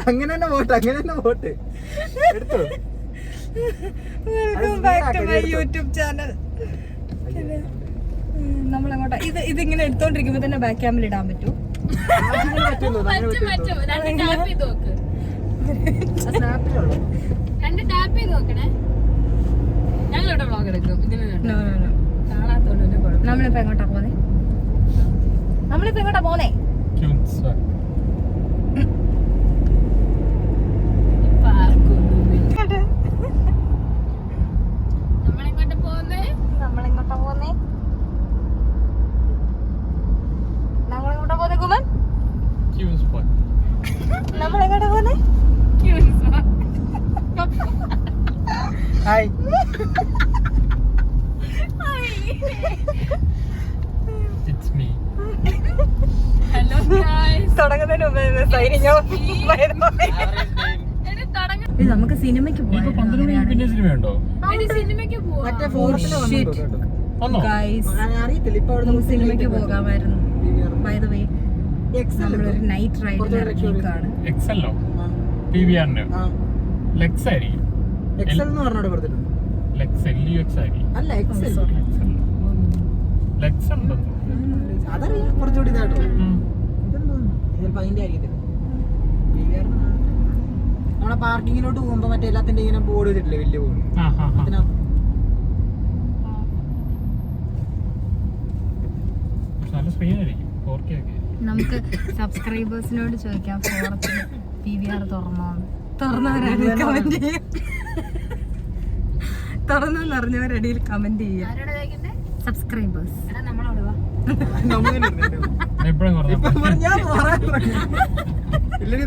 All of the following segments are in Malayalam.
അങ്ങനെ തന്നെ പോട്ടെ എടുത്തോ. യൂട്യൂബ് ചാനൽ നമ്മളെങ്ങോട്ടാ ഇതിങ്ങനെ എടുത്തോണ്ടിരിക്കുമ്പോ തന്നെ ബാക്ക് ക്യാമിൽ ഇടാൻ പറ്റൂ. നമ്മളിപ്പോ എങ്ങോട്ടാ പോന്നെ? ഹായ്. നമുക്ക് സിനിമയ്ക്ക് സിനിമയ്ക്ക് പോകാമായിരുന്നു. ബൈ ദ വേ നമ്മളൊരു നൈറ്റ് റൈഡിന് ഇറങ്ങിയേക്കാണ്. കുറച്ചുകൂടി നമ്മളെ പാർക്കിങ്ങിലോട്ട് പോകുമ്പോ മറ്റേ എല്ലാത്തിന്റെ ഇങ്ങനെ ബോർഡ് ചെയ്തിട്ടില്ലേ, വലിയ ബോർഡ്. നമുക്ക് സബ്സ്ക്രൈബേഴ്സിനോട് ചോദിക്കാം, ഫോറത്തിൽ PVR തുറന്നവരടിയിൽ കമന്റ് ചെയ്യാം. സബ്സ്ക്രൈബേഴ്സ്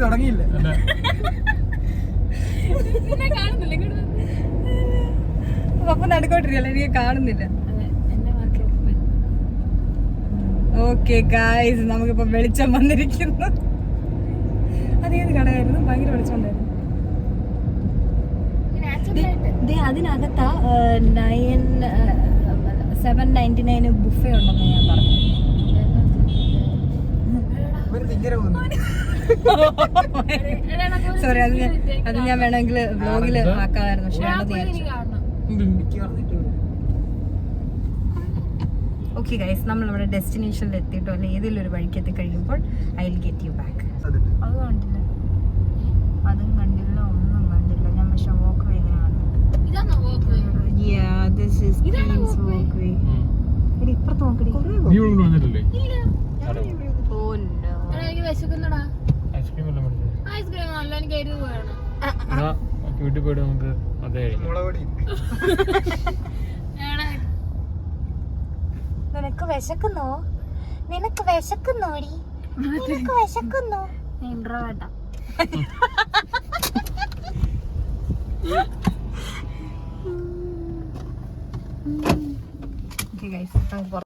തുടങ്ങിയില്ല. അപ്പൊ നടുക്കോട്ടിരിക്കല്ലോ, എനിക്ക് കാണുന്നില്ല. ഓക്കെ ഗായ്സ്, നമുക്കിപ്പോ വെളിച്ചം വന്നിരിക്കുന്നു. അതേത് കടയായിരുന്നു? ഭയങ്കര വെളിച്ചമുണ്ടായിരുന്നു. അതിനകത്താ 799 ബുഫേ ഉണ്ടെന്ന് ഞാൻ പറഞ്ഞു. സോറി, അത് ഞാൻ വേണമെങ്കിൽ വ്ലോഗില് ആക്കാമായിരുന്നു, പക്ഷെ ഓക്കെ ഗൈസ്, നമ്മൾ നമ്മുടെ ഡെസ്റ്റിനേഷനിൽ എത്തിയിട്ടോ അല്ലെ ഏതെങ്കിലും ഒരു വഴിക്ക് എത്തി കഴിയുമ്പോൾ I will get you back. അത് കണ്ടില്ല, അതും കണ്ടില്ല, ഒന്നും കണ്ടില്ല ഞാൻ. പക്ഷെ വോക്ക് വേ എങ്ങനെയാണ്? ഇപ്പുറത്ത് നോക്കടി. വീട്ടിൽ പോയിട്ട് നമുക്ക് അതേ നിനക്ക് വിശക്കുന്നോ? നിനക്ക് വിശക്കുന്നോടി? നിനക്ക് വിശക്കുന്നോ? ഇൻട്രോവേർട്ട. ഓക്കേ ഗയ്സ്, നമുക്ക്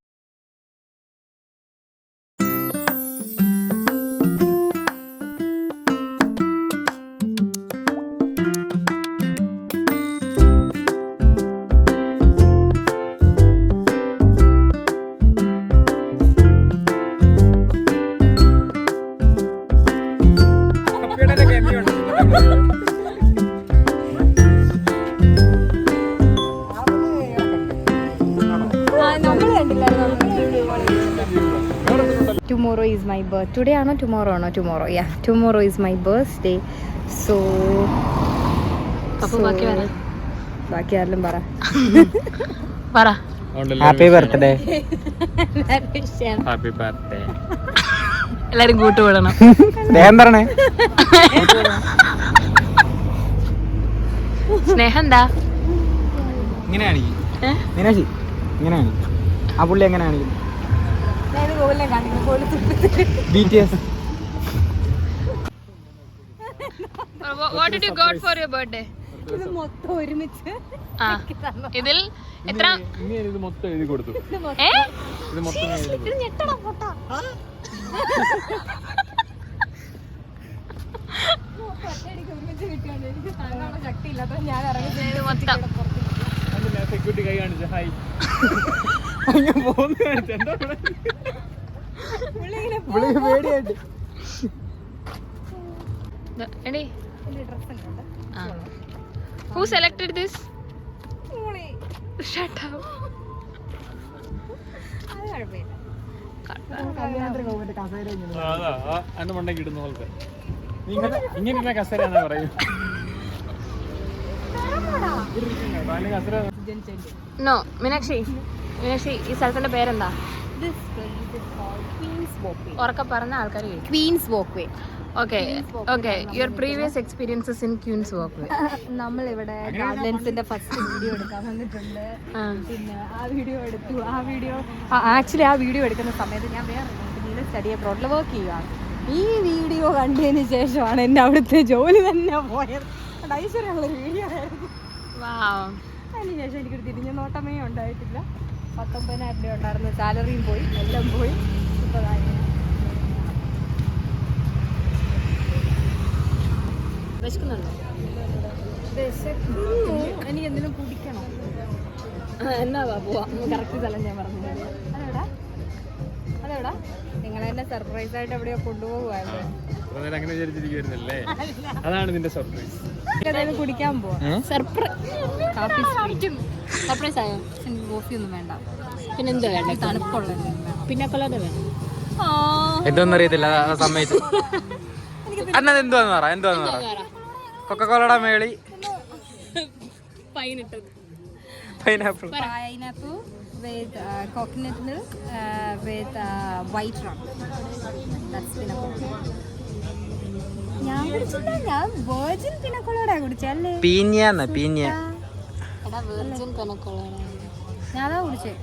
tomorrow is my birthday. Today ആണോ tomorrow ആണോ? Tomorrow. Yeah, tomorrow is my birthday. So ബാക്കി ആരെല്ലാം പറ. Happy birthday. Happy birthday. എല്ലാരും കൂട്ടുകൂടണം. സ്നേഹം പറഞ്ഞേ. സ്നേഹം എന്താ? ഇങ്ങനെയാണ് മീനാക്ഷി, ഇങ്ങനെയാണ് ആ പുള്ളി എങ്ങനെയാണ് BTS. What did you got for your birthday? ഇത് മൊത്തം ഒരുമിച്ച് ഇതിൽ എത്ര? ഇത് മൊത്തം എഴുതി കൊടുത്തു. ഇത് മൊത്തം ഞെട്ടണം പൊട്ടാ. സെക്യൂരിറ്റി കൈ കാണിച്ചു ഹായ്. പേടിയായിട്ട് എടി Who selected this? Shut up. എന്റെ മണ്ടയ്ക്ക് ഇടുന്ന പോലത്തെ ഇങ്ങനെ കസേരയാണെന്നാ പറയും. No, മീനാക്ഷി ഈ സ്ഥലത്തിന്റെ പേരെന്താ? ഉറക്കെ പറഞ്ഞ ആൾക്കാർ Queens Walkway. Okay your previous experiences in Queens Walkway. നമ്മളിവിടെ ഗാർഡൻസിന്റെ ഫസ്റ്റ് വീഡിയോ എടുക്കാൻ വന്നിട്ടുണ്ട്. പിന്നെ ആ വീഡിയോ ആക്ച്വലി ആ വീഡിയോ എടുക്കുന്ന സമയത്ത് ഞാൻ വേറെ കമ്പനിയിൽ സ്റ്റഡി അബ്രോഡിൽ വർക്ക് ചെയ്യുകയാണ്. ഈ വീഡിയോ കണ്ടതിന് ശേഷമാണ് എൻ്റെ അവിടുത്തെ ജോലി തന്നെ പോയത്. ഐശ്വര്യമുള്ളൊരു വീഡിയോ ആയിരുന്നു. അതിനുശേഷം എനിക്കൊരു തിരിഞ്ഞ നോട്ടമേ ഉണ്ടായിട്ടില്ല. 19,000 രൂപ ഉണ്ടായിരുന്നു, സാലറിയും പോയി, എല്ലാം പോയി. എനിക്ക് എന്തെങ്കിലും കുടിക്കണം. എന്നാ പോവാ കറക്റ്റ് സ്ഥലം ഞാൻ പറഞ്ഞു. അതെവിടാ നിങ്ങളെന്നെ സർപ്രൈസ് ആയിട്ട് എവിടെയോ കൊണ്ടുപോകുമായിരുന്നു. അങ്ങനെ വിചാരിച്ചിരിക്കുവായിരുന്നല്ലേ? അതാണ് നിന്റെ സർപ്രൈസ്. ഏതായാലും കുടിക്കാൻ പോവാ. സർപ്രൈസ് ആയോ? എനിക്ക് കോഫി ഒന്നും വേണ്ട. പിന്നെന്താ വേണ്ട? തണുപ്പുള്ളത് പിന്നെ കൊള്ളാതെ വേണം. എന്തോന്നും അറിയത്തില്ല, സമ്മതിച്ചു. അന്നത് എന്തുവാന്ന് പറ കൊക്കക്കോളയുടെ മേളി pineapple with coconut milk with white rum. That's pina colada. ഞാൻ കുടിച്ചില്ല, ഞാൻ വെർജിൻ പിന കൊളാഡ കുടിച്ചല്ലേ. പീഞ്ഞാന്ന് പീഞ്ഞ ഞാനാ കുടിച്ചേ.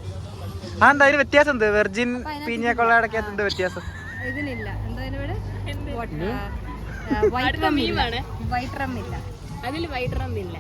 എന്താ അതിന് വ്യത്യാസം? എന്ത് വെർജിൻ പീഞ്ഞ കൊള്ളാടക്കകത്ത് എന്ത് വ്യത്യാസം? ഇതിലില്ല. എന്താ ഇവിടെ വൈറ്റ് റം ഇല്ല. അതിൽ വൈറ്റ് റം ഇല്ല.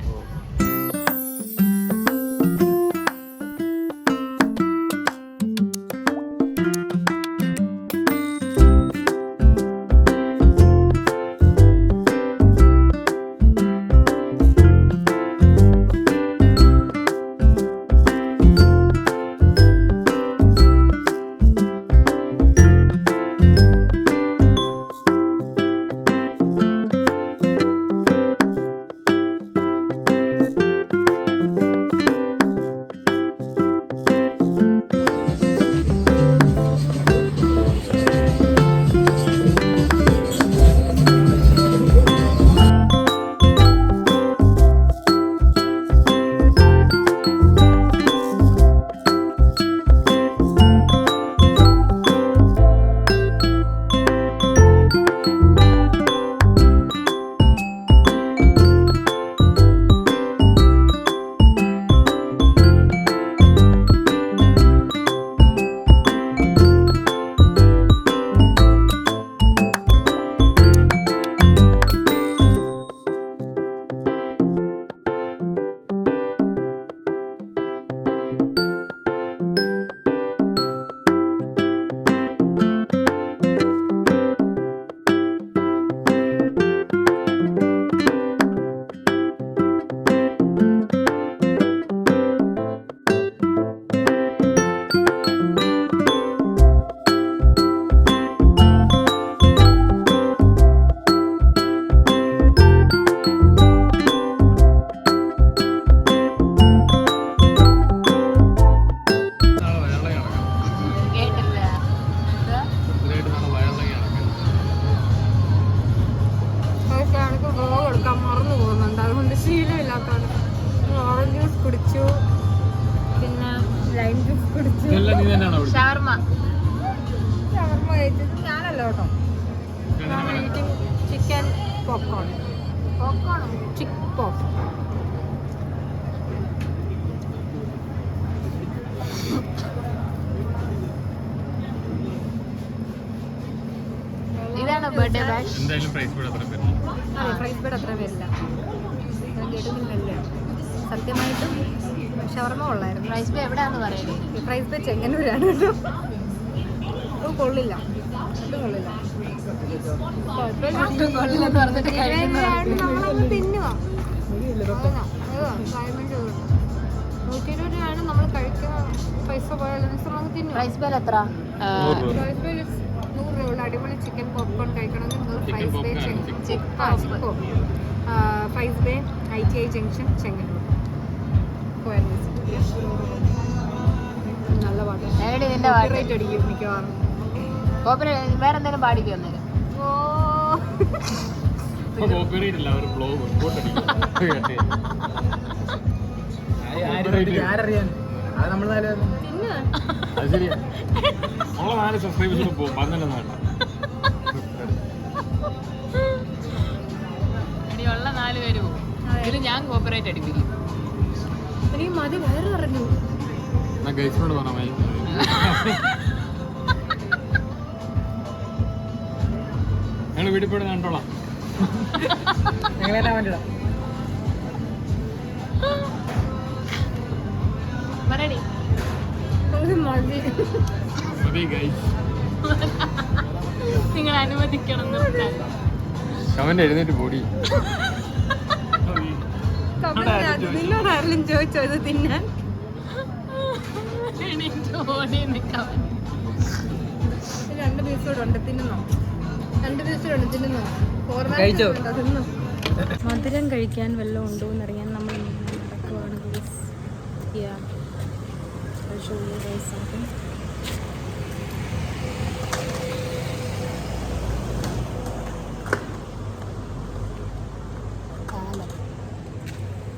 ഷവർമ്മ കഴിച്ചത് ഞാനല്ല കേട്ടോ. ചിക്കൻ പോപ്കോൺ ചിക്ക് പോപ്പ്. ഇതാണ് ബർത്ത്ഡേ ബാഷ്. എന്തായാലും പ്രൈസ് ബോർഡ് അത്ര വരില്ല. പ്രൈസ് ബോർഡ് അത്ര വരില്ല. സത്യമായിട്ടും ഷവർമ്മ കൊള്ളായിരുന്നു. പ്രൈസ് ബേ എവിടെയാന്ന് പറയുന്നത്? പ്രൈസ് ബേ ചെങ്ങന്നൂരാണ് കേട്ടോ. അത് കൊള്ളില്ല, അത് കൊള്ളില്ല. നമ്മളൊന്ന് തിന്നുവാ. 120 രൂപയാണ് നമ്മൾ കഴിക്കുന്ന പൈസ പോയാലും നമുക്ക് തിന്നു. പ്രൈസ് ബേ എത്ര? പ്രൈസ് ബേ 100 രൂപ അടിപൊളി ചിക്കൻ പോപ്കോൺ കഴിക്കണമെങ്കിൽ നിങ്ങൾ Chicken popcorn ആണ്. ഫൈസ് ബേ ITI ജംഗ്ഷൻ ചെങ്ങന്നൂർ നല്ല പാട്ട് ഇതിന്റെ പാട്ട് റേറ്റ് അടിക്കും മിക്കവാറും. വേറെ എന്തെങ്കിലും പാടിക്കോ അന്നേരം കോപ്പറേറ്റ് ഇല്ല, ഒരു ബ്ലോഗ് അത് ശരിയാ. നമ്മളെ 4 സബ്സ്ക്രൈബേഴ്സിന് പോകും 12 വേണ്ട. ഉള്ള 4 പേര് പോകും. ഇതിൽ ഞാൻ കോപ്പറേറ്റ് അടിപ്പിക്കും. എനിക്ക് മതി വയറ് പറഞ്ഞു. എന്നാ ഗൈസിനോട് പറഞ്ഞാൽ ഞങ്ങൾ വീട്ടിൽ പോയി കണ്ടോളാം. പറയടി. മതി ഗൈസ്. നിങ്ങൾ അനുവദിക്കണം നിർത്താൻ. കമന്റ് എഴുന്നേറ്റ് പോടി. നിന്നോടാരെങ്കിലും ചോദിച്ചോ ഇത് തിന്നാൻ? ഓടി നിൽക്കാം. 2 പീസ് കൂടെ ഉണ്ട്, തിന്നോ? 2 പീസ് കൂടെ ഉണ്ട്, തിന്നോ? തിന്നോ. മധുരം കഴിക്കാൻ വല്ലതും ഉണ്ടോ എന്നറിയാൻ നമ്മൾ നടക്കുവാണ്.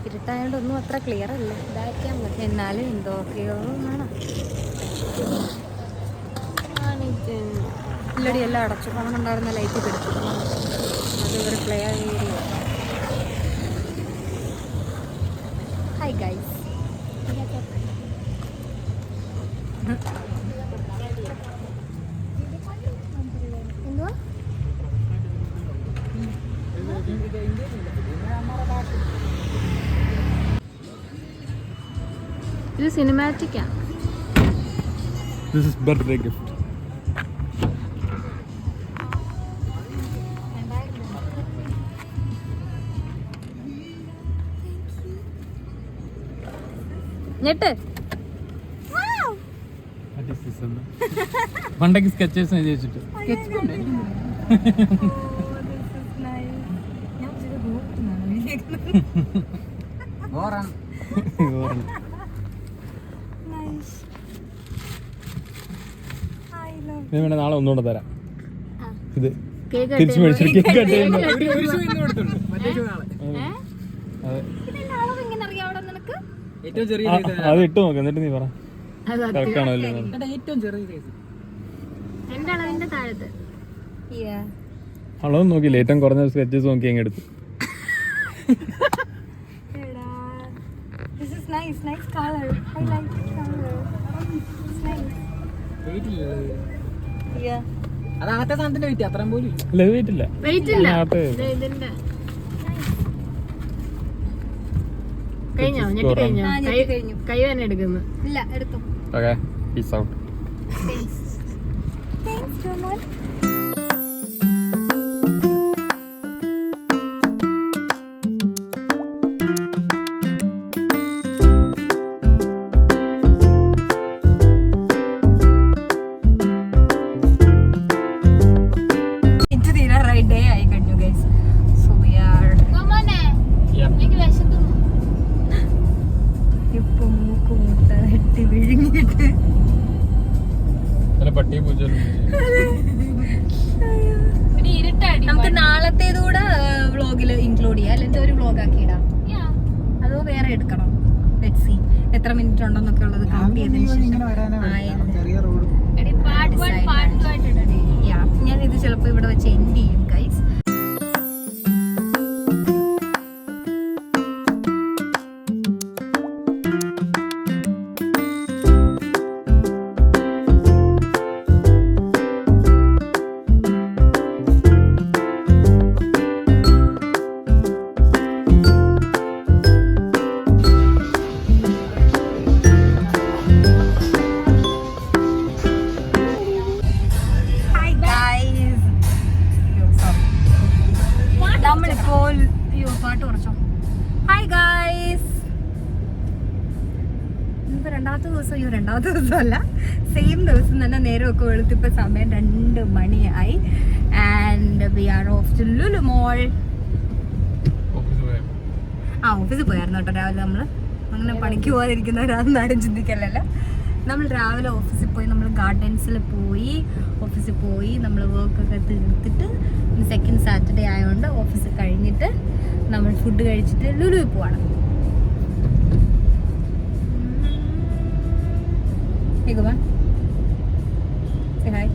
ഇരുട്ടായോണ്ട് ഒന്നും അത്ര ക്ലിയർ അല്ല, ഇതാക്കാൻ പറ്റും. എന്നാലും എന്തൊക്കെയോ വേണം. ഇല്ലടി എല്ലാം അടച്ചു. പണം ഉണ്ടായിരുന്ന ലൈറ്റ് പിടിച്ചു, അത് ഒരു ക്ലിയർ ഏരിയ. Hi guys. എന്തുവാ? ഇത് സിനിമാറ്റിക്കാ. This is birthday gift. ഞെട്ട്. പണ്ടൊക്കെ സ്കെച്ചേഴ്സ് എഴുതി വെച്ചിട്ട് നാളെ ഒന്നുകൂടെ തരാം. ഇത് തിരിച്ചു മേടിച്ചിട്ട് കേക്ക് കട്ട് ചെയ്യുമ്പോൾ അത് ഇട്ട് നോക്ക്, എന്നിട്ട് നീ പറ കറക്റ്റ് ആണോ അല്ലേ. അളവ് നോക്കിയില്ല, ഏറ്റവും കുറഞ്ഞ സ്കെച്ചസ് നോക്കി അങ്ങ് എടുത്തു. അതകത്തെ സാധനത്തിന്റെ വെയിറ്റ് അത്രയും പോലും ഇല്ല, ഇത് വെയിറ്റ് ഇല്ല. കഴിഞ്ഞോ? ഞെട്ടി കഴിഞ്ഞോ? കൈ തന്നെ എടുക്കുന്നു. ഇല്ല, എടുത്തു. Okay, peace out. പട്ടിയെ പൂച്ച നമുക്ക് നാളത്തേതുകൂടെ വ്ളോഗിൽ ഇൻക്ലൂഡ് ചെയ്യാം, അല്ലെങ്കിൽ ഒരു വ്ളോഗ് ആക്കി ഇടാം. അതോ വേറെ എടുക്കണം? ലെറ്റ്സ് സീ എത്ര മിനിറ്റ് ഉണ്ടെന്നൊക്കെ ഉള്ളത് കൗണ്ട് ചെയ്തതിന് ശേഷം ഞാൻ ഇത് ചിലപ്പോൾ ഇവിടെ വെച്ച് എൻഡ് ചെയ്യും ഗൈസ്. രണ്ടാമത്തെ ദിവസമല്ല, സെയിം ദിവസം തന്നെ നേരമൊക്കെ വെളുത്തിപ്പോൾ സമയം 2 മണിയായി. And we are off to Lulu mall. ഓഫീസിൽ പോയായിരുന്നു കേട്ടോ രാവിലെ. നമ്മൾ അങ്ങനെ പണിക്ക് പോകാതിരിക്കുന്നവരാണെന്ന് ആരും ചിന്തിക്കല്ലല്ലോ. നമ്മൾ രാവിലെ ഓഫീസിൽ പോയി, നമ്മൾ ഗാർഡൻസിൽ പോയി, ഓഫീസിൽ പോയി നമ്മൾ വർക്കൊക്കെ തീർത്തിട്ട് സെക്കൻഡ് സാറ്റർഡേ ആയതുകൊണ്ട് ഓഫീസ് കഴിഞ്ഞിട്ട് നമ്മൾ ഫുഡ് കഴിച്ചിട്ട് ലുലുവിൽ പോവാണ്. ഹായ്.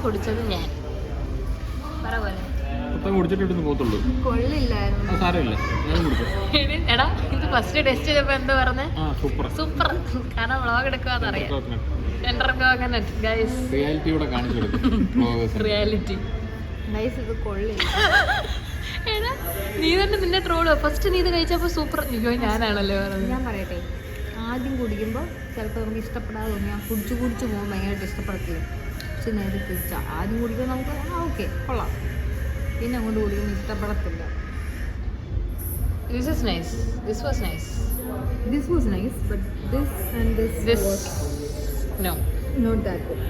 കുടിച്ചത് ഞാൻ പറ പോലെ കുടിച്ചിട്ട് പോകത്തുള്ളൂ. കൊള്ളില്ലായിരുന്നു. സാരമില്ല, ഞാൻ കുടിക്കാം. എടാ ഇത് ഫസ്റ്റ് ടെസ്റ്റ് ചെയ്തപ്പോ എന്താ പറഞ്ഞേ? Super super. കാരണം വ്ളോഗ് എടുക്കാന്നറിയാം. റിയാലിറ്റിയോടെ കാണിച്ചു കൊടുക്കും. റിയാലിറ്റി ഇത് കൊള്ളില്ല. എടാ നീ തന്നെ നിന്നെ ട്രോള്. ഫസ്റ്റ് നീ ഇത് കഴിച്ചപ്പോ സൂപ്പർ. അയ്യോ ഞാനാണല്ലോ പറഞ്ഞത്. ഞാൻ പറയട്ടെ, ആദ്യം കുടിക്കുമ്പോൾ ചിലപ്പോൾ നമുക്ക് ഇഷ്ടപ്പെടാതെ തോന്നി. ഞാൻ കുടിച്ച് പോകുമ്പോൾ ഭയങ്കരമായിട്ട് ഇഷ്ടപ്പെടത്തില്ല. പക്ഷെ നേരെ തിരിച്ചാൽ ആദ്യം കുടിക്കുമ്പോൾ നമുക്ക് ഓക്കെ കൊള്ളാം, പിന്നെ അങ്ങോട്ട് കുടിക്കുമ്പോൾ ഇഷ്ടപ്പെടത്തില്ല. This is nice. This was nice. This was nice, but this and this was no. not that good.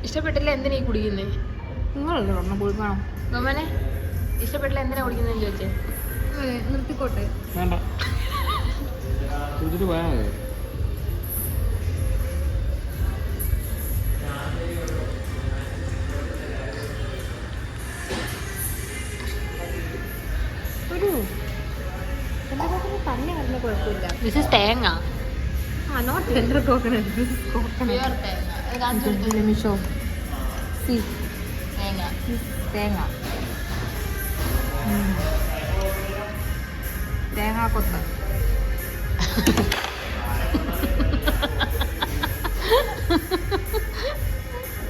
ഇഷ്ടപ്പെട്ടില്ല എന്തിനാ ഈ കുടിക്കുന്നേ? നിങ്ങളല്ലേ പറഞ്ഞ കുടിക്കണം. ഗമനെ ഇഷ്ടപ്പെട്ടില്ല എന്തിനാ കുടിക്കുന്നതെന്ന് ചോദിച്ചേ? നിർത്തിക്കോട്ടെ. വേണ്ട, കുടിച്ചിട്ട് പോയാൽ മതി. ഒരു തന്നെ പറഞ്ഞ കുഴപ്പമില്ല. This is തേങ്ങ. Not tender coconut, this is coconut. Pure തേങ്ങ. Let me show. See, തേങ്ങ. this is തേങ്ങ. തേങ്ങാ കൊത്ത്.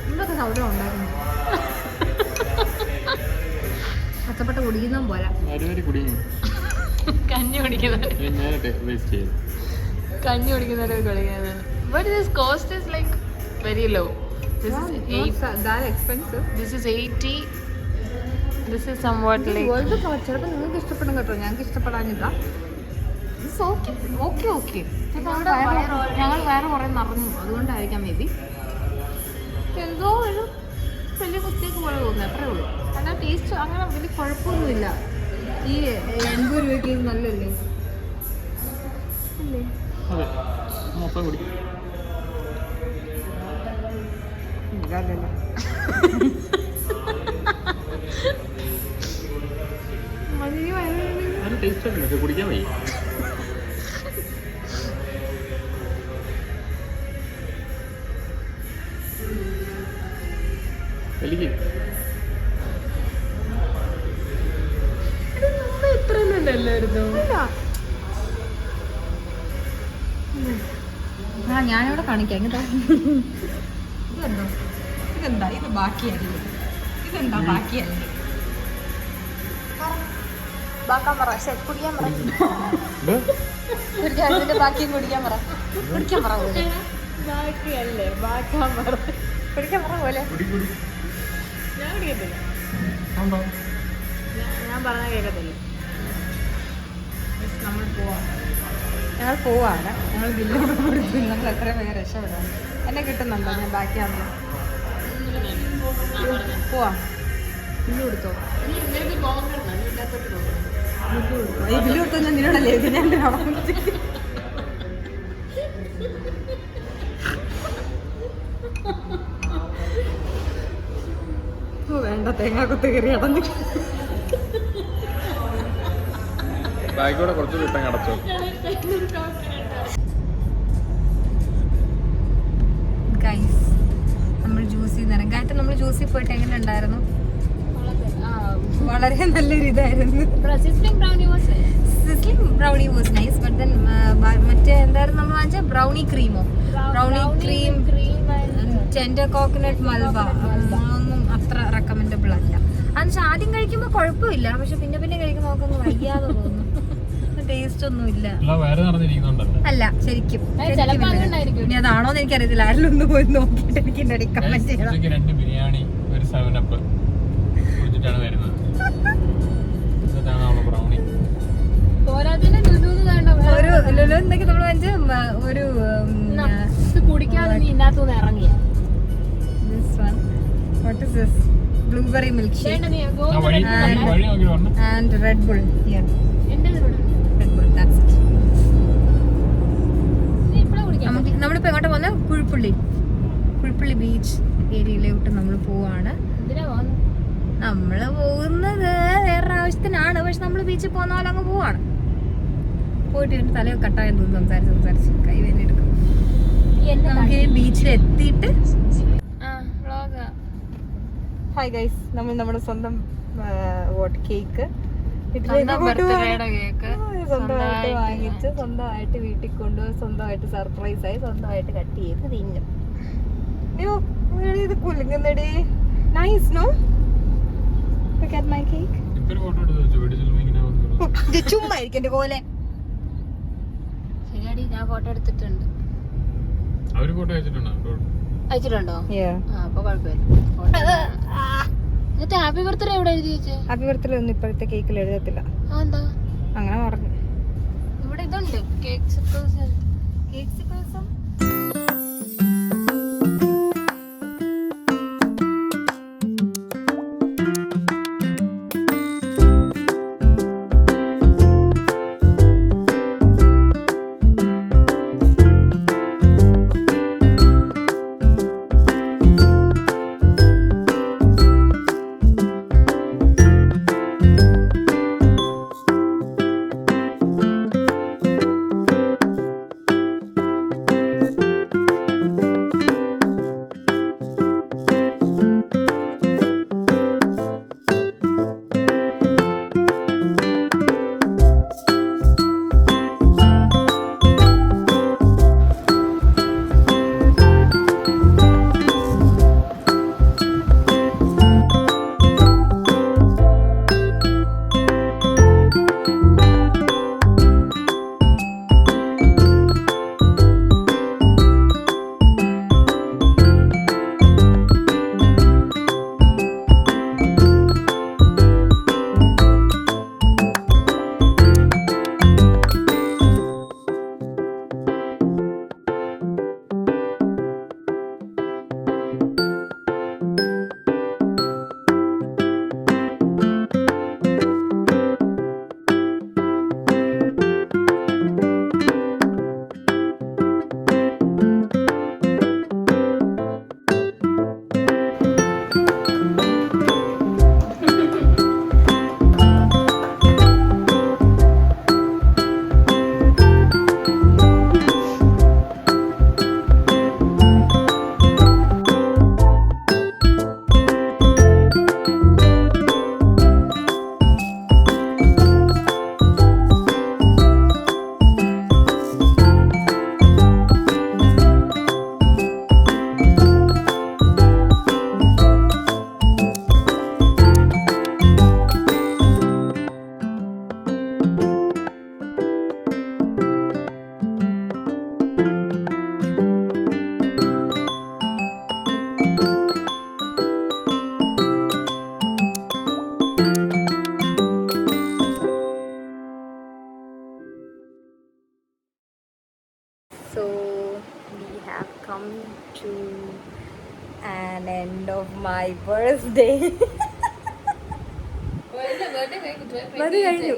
എന്തൊക്കെ സൗകര്യം ഉണ്ടായിരുന്നു. പച്ചപ്പെട്ട കുടിക്കുന്ന പോലെ. കഞ്ഞി കുടിക്കുന്നവര് കഞ്ഞി കുടിക്കുന്നവരെ കുടിക്കുന്നത്. But this cost is like very low. This is that expensive. This is 80. This is somewhat like ചിലപ്പോൾ നിങ്ങൾക്ക് ഇഷ്ടപ്പെടും കേട്ടോ, ഞങ്ങൾക്ക് ഇഷ്ടപ്പെടാനില്ല. ഓക്കെ ഞങ്ങൾ വേറെ കുറേ നിറഞ്ഞു, അതുകൊണ്ടായിരിക്കാം മേ ബി. എന്തോ ഒരു വലിയ കുത്തിയൊക്കെ പോലെ തോന്നുന്നു, അത്രേ ഉള്ളൂ. എന്നാൽ ടേസ്റ്റ് അങ്ങനെ വലിയ കുഴപ്പമൊന്നുമില്ല. ഈ 80 രൂപയ്ക്ക് ഇത് നല്ലല്ലേ? അല്ലേ? കുടിക്കാൻ വയ്യ. ഞാനിവിടെ കാണിക്കാം. ഇതെന്തോ ഇതെന്താ ഇത് ബാക്കിയല്ലേ? ഇതെന്താ ബാക്കിയല്ലേ? കുടിക്കാൻ പറ. ബാക്കിയും കുടിക്കാൻ പറ. കുടിക്കാൻ പറ പോലെ. ബാക്കിയല്ലേ ബാക്കാൻ പറ. കുടിക്കാൻ പറ പോലെ. ഞാൻ കുടിക്കത്തില്ല. ഞാൻ പറഞ്ഞ കേൾക്കത്തില്ല. ഞങ്ങൾ പോവാണ്. ഞങ്ങൾ ബില്ലോട് കൊടുത്തു. ഞങ്ങൾ എത്രയും വേഗം രക്ഷപ്പെടാം. എന്നെ കിട്ടുന്നുണ്ടോ? ഞാൻ ബാക്കിയാണല്ലോ. പോവാം. ബില്ല് കൊടുത്തോ? ഈ ബില്ല് കൊടുത്തോ? ഞാൻ നിന്നോടല്ലേ ഇത് ഞാൻ വേണ്ട, തേങ്ങാക്കൊത്ത് കയറി അടഞ്ഞു. ബാഗോടെ കുറച്ച് കിട്ടാൻ അടച്ചോ. നമ്മൾ ജ്യൂസിൽ നിന്ന് ഇറങ്ങായിട്ട് നമ്മൾ ജ്യൂസിൽ പോയിട്ട് എങ്ങനെ ഉണ്ടായിരുന്നു? വളരെ നല്ലൊരു ഇതായിരുന്നു. Sizzling brownie was nice. But then മറ്റേ എന്തായിരുന്നു നമ്മൾ വാങ്ങിച്ച ബ്രൗണി ക്രീമോ? ബ്രൗണി ക്രീം ടെൻഡർ കോക്കനട്ട് മൽബ ഒന്നും അത്ര റെക്കമെൻഡബിൾ അല്ല. എന്നുവെച്ചാൽ ആദ്യം കഴിക്കുമ്പോൾ കുഴപ്പമില്ല, പക്ഷെ പിന്നെ പിന്നെ കഴിക്കുമ്പോൾ നമുക്കൊന്ന് വയ്യാതെ തോന്നും. ടേസ്റ്റ് ഒന്നും ഇല്ല. അല്ല ശരിക്കും. ഇനി അതാണോന്ന് എനിക്കറിയത്തില്ല. ആരെങ്കിലും ഒന്ന് പോയി നോക്കിയിട്ട് എനിക്ക് എന്റെ അടിക്കാൻ പറ്റില്ല. ബിരിയാണി ഒരു 7up കുടിച്ചിട്ടാണ് വരുന്നത്. ഒരു ലുലു എന്തൊക്കെ നമ്മൾ വാങ്ങിച്ച ഒരു കുടിക്കാതെ നീ ഇതിനകത്തുനിന്ന് ഇറങ്ങിയ what is this? Blueberry milkshake and Red Bull here. Red Bull, that's it. നമ്മളിപ്പോ എങ്ങോട്ടാ പോകുന്നത്? കുഴിപ്പള്ളി ബീച്ച് ഏരിയയിലോട്ട് നമ്മൾ പോവാണ്. നമ്മള് പോകുന്നത് വേറെ ആവശ്യത്തിനാണ്, പക്ഷെ നമ്മള് ബീച്ചിൽ പോകുന്ന പോലെ അങ്ങ് പോവാണ്. പോയിട്ട് തലയൊക്കെ കട്ടായെന്ന് തോന്നുന്നു. സംസാരിച്ച് കൈ വേദന എടുക്കും. നമുക്ക് ബീച്ചിൽ എത്തിയിട്ട് ഹായ് ഗൈസ്, നമ്മൾ നമ്മുടെ സ്വന്തം കേക്ക് കേക്ക് സ്വന്തമായിട്ട് വാങ്ങിച്ച് സ്വന്തമായിട്ട് വീട്ടിൽ കൊണ്ടുപോയി സ്വന്തമായിട്ട് സർപ്രൈസ് ആയി സ്വന്തമായിട്ട് കട്ട് ചെയ്ത് തിന്നും. ഇത് കുലുങ്ങുന്നടി. Nice no? Look at my cake. ചുമ്മാ ഇരിക്കും എന്റെ പോലെ. ശരിയാടി, ഞാൻ ഫോട്ടോ എടുത്തിട്ടുണ്ട്. അവര് ഫോട്ടോ അയച്ചിട്ടുണ്ടോ? അയച്ചിട്ടുണ്ടോ? അപ്പൊ കുഴപ്പമില്ല. എന്നിട്ട് ഹാപ്പി ബർത്ത്ഡേ എവിടെ എഴുതി വെച്ചേ? ഹാപ്പി ബർത്ത്ഡേ ഒന്നും ഇപ്പോഴത്തെ കേക്കിൽ എഴുതത്തില്ല. എന്താ അങ്ങനെ പറഞ്ഞു. ഇവിടെ ഇതുണ്ട് cake സിക്കിൾസും. So we have come to an end of my birthday. അത് കഴിഞ്ഞു.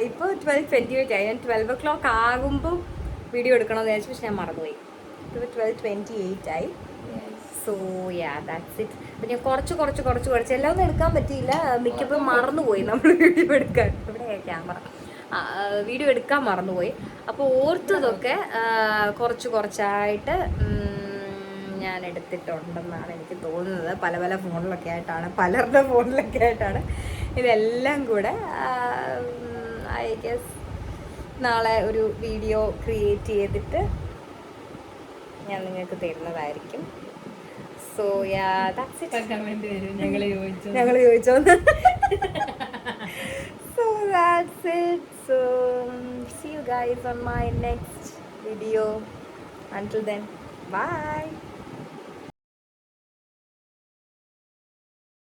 ഇപ്പോൾ 12:28 ആയി. ഞാൻ 12 ആകുമ്പോൾ വീഡിയോ എടുക്കണമെന്ന് വിചാരിച്ചു, പക്ഷെ ഞാൻ മറന്നുപോയി. ഇപ്പോൾ 12:28 ആയി. So yeah that's it. അപ്പം ഞാൻ കുറച്ച് എല്ലാം ഒന്നും എടുക്കാൻ പറ്റിയില്ല. മിക്കപ്പോഴും മറന്നുപോയി നമ്മൾ വീഡിയോ എടുക്കാൻ. ഇവിടെ ക്യാമറ വീഡിയോ എടുക്കാൻ മറന്നുപോയി. അപ്പോൾ ഓർത്തതൊക്കെ കുറച്ചായിട്ട് ഞാൻ എടുത്തിട്ടുണ്ടെന്നാണ് എനിക്ക് തോന്നുന്നത്. പല ഫോണിലൊക്കെ ആയിട്ടാണ്, പലരുടെ ഫോണിലൊക്കെ ആയിട്ടാണ് ഇതെല്ലാം കൂടെ. ഐ ഗസ് നാളെ ഒരു വീഡിയോ ക്രിയേറ്റ് ചെയ്തിട്ട് ഞാൻ നിങ്ങൾക്ക് തരുന്നതായിരിക്കും. So yeah that's it. ഞങ്ങൾ ചോദിച്ചോന്ന്. So that's it. So see you guys on my next video. Until then, bye.